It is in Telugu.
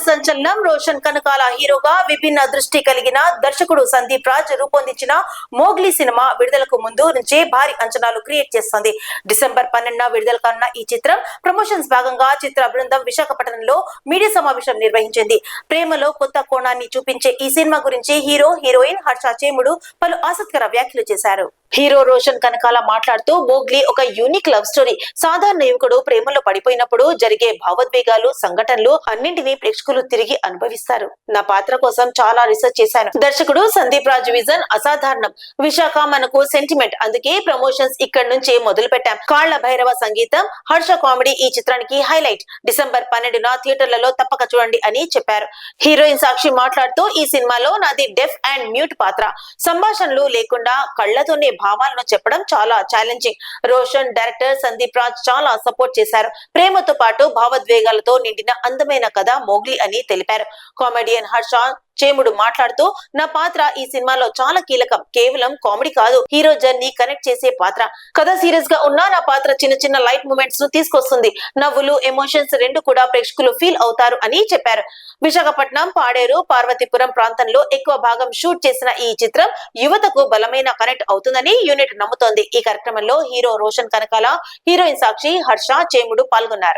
సంచలనం రోషన్ కనకాల హీరోగా విభిన్న దృష్టి కలిగిన దర్శకుడు సందీప్ రాజ్ రూపొందించిన మోగ్లీ సినిమా విడుదలకు ముందు నుంచే భారీ అంచనాలు క్రియేట్ చేస్తోంది. డిసెంబర్ 12న విడుదల కానున్న ఈ చిత్రం ప్రమోషన్స్ భాగంగా చిత్ర బృందం విశాఖపట్నంలో మీడియా సమావేశం నిర్వహించింది. ప్రేమలో కొత్త కోణాన్ని చూపించే ఈ సినిమా గురించి హీరో, హీరోయిన్ హర్ష చేముడు పలు ఆసక్తికర వ్యాఖ్యలు చేశారు. హీరో రోషన్ కనకాల మాట్లాడుతూ మోగ్లీ ఒక యూనిక్ లవ్ స్టోరీ. సాధారణ యువకుడు ప్రేమలో పడిపోయినప్పుడు జరిగే భావోద్వేగాలు, సంఘటనలు అన్నింటినీ ప్రేక్షకులు తిరిగి అనుభవిస్తారు. నా పాత్ర కోసం చాలా రీసెర్చ్ చేశాను. దర్శకుడు సందీప్ రాజ్ విజన్ అసాధారణం. విశాఖ మనకు సెంటిమెంట్, అందుకే ప్రమోషన్స్ ఇక్కడి నుంచే మొదలు పెట్టాం. కాళ్ల భైరవ సంగీతం, హర్ష కామెడీ ఈ చిత్రానికి హైలైట్. డిసెంబర్ 12న థియేటర్లలో తప్పక చూడండి అని చెప్పారు. హీరోయిన్ సాక్షి మాట్లాడుతూ ఈ సినిమాలో నాది డెఫ్ అండ్ మ్యూట్ పాత్ర. సంభాషణలు లేకుండా కళ్లతోనే భావాలను చెప్పడం చాలా ఛాలెంజింగ్. రోషన్, డైరెక్టర్ సందీప్ రాజ్ చాలా సపోర్ట్ చేశారు. ప్రేమతో పాటు భావోద్వేగాలతో నిండిన అందమైన కథ మోగ్లీ అని తెలిపారు. కామెడియన్ హర్ష చేముడు మాట్లాడుతూ నా పాత్ర ఈ సినిమాలో చాలా కీలకం. కేవలం కామెడీ కాదు, హీరో జర్నీ కనెక్ట్ చేసే పాత్ర. కథ సీరియస్ గా ఉన్నా నా పాత్ర చిన్న చిన్న లైట్ మూమెంట్స్ ను తీసుకొస్తుంది. నవ్వులు, ఎమోషన్స్ రెండు కూడా ప్రేక్షకులు ఫీల్ అవుతారు అని చెప్పారు. విశాఖపట్నం, పాడేరు, పార్వతీపురం ప్రాంతంలో ఎక్కువ భాగం షూట్ చేసిన ఈ చిత్రం యువతకు బలమైన కనెక్ట్ అవుతుందని యూనిట్ నమ్ముతోంది. ఈ కార్యక్రమంలో హీరో రోషన్ కనకాల, హీరోయిన్ సాక్షి, హర్ష చేముడు పాల్గొన్నారు.